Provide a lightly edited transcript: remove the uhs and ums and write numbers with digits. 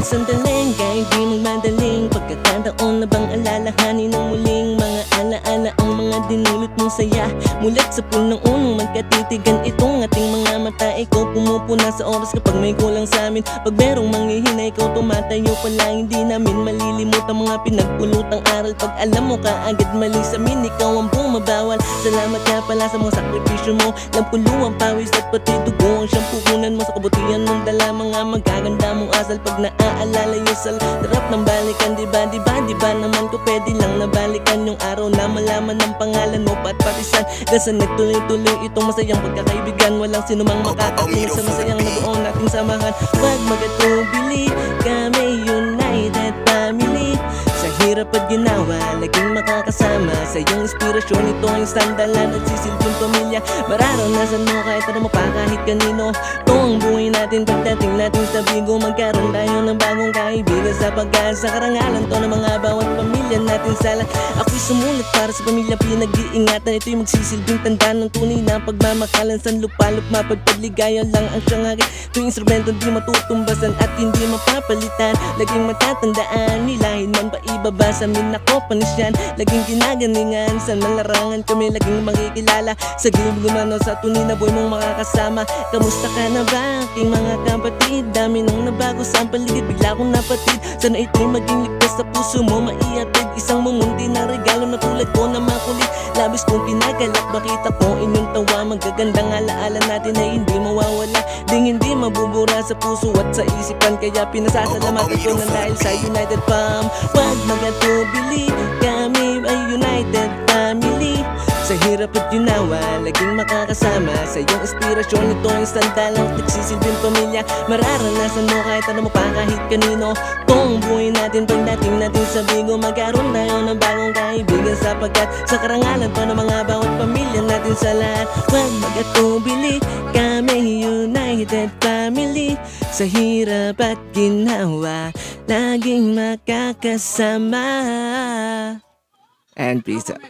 sandaling kahit di magmadaling pagkakataon na bang alalahanin ng muling mga alaala ang mga dinulot mong saya. Mulat sa punong unong magkatitigan itong ating mga mata. Ikaw pumupuna sa oras kapag may kulang sa amin. Pag merong manghihina ikaw tumatayo pala. Hindi namin malilimut ang mga pinagpulutang aral. Pag alam mo kaagad mali sa amin, ikaw ang bumabawal. Salamat nga pala sa mga sakripisyo mo. Lampuluang pawis at pati dugo ang siyang pupunan mo sa kabutihan mong dala. Mga magaganda mong asal pag naaalala yung sarap ng balikan. Diba naman ko pwede lang nabalikan yung araw na malaman ng pangalan mo pat patisan. Kasi nagtuloy-tuloy itong masayang pagkakaibigan. Walang sinumang makakatingin sa masayang nabuo nating samahan. Wag magatubili, kami united family. Sa hirap at ginawa, laging makakasama sa iyong inspirasyon. Ito ang sandalan at sisilbing pamilya. Mararanasan mo kahit ano pa kahit kanino. Ito ang buhay natin pagdating natin sa bigo. Magkaroon tayo ng bagong kaibigan sa pag-asa. Karangalan to ng mga bawat pamilya natin sa lahat. Ako'y sumulat para sa pamilya pinag-iingatan. Ito'y magsisilbing tanda ng tunay na pagmamakalan. San lupalop mapagpadligaya lang ang siyang akin. Ito'y instrumento di matutumbasan at hindi mapapalitan. Laging matatandaan, nilahin man pa ibaba sa amin ako panisyan. Laging ginaganingan, sa malarangan kami laging makikilala. Sa gilid gumano sa tunay na buhay mong makakasama. Kamusta ka na ba aking mga kapatid? Dami nang nabago sa paligid, bigla kong napatid. Sana ito'y maging ligtas sa puso mo maiatid. Isang mumunti na regalo na tulad ko na makulit. Labis kong kinagalak, makita ko inyong tawa. Magagandang alaala natin ay hindi mawawala. Ding hindi mabubura sa puso at sa isipan. Kaya pinasasalamatan ko na dahil sa United Fam. Wag magatubili, kami ay United Family. Sa hirap at ginawa, laging makakasama sa iyong inspirasyon. Ito ang sandalang nagsisilbing pamilya. Mararanasan mo kahit ano mo pa kahit kanino. Itong buhay natin pagdating natin sa bigo. Magkaroon tayo ng bagong kaibigan sapagkat sa karangalan pa ng mga bawat pamilya natin sa lahat. Wag magatubili, kami United Family. Sa hirap at ginawa, laging makakasama. And peace out.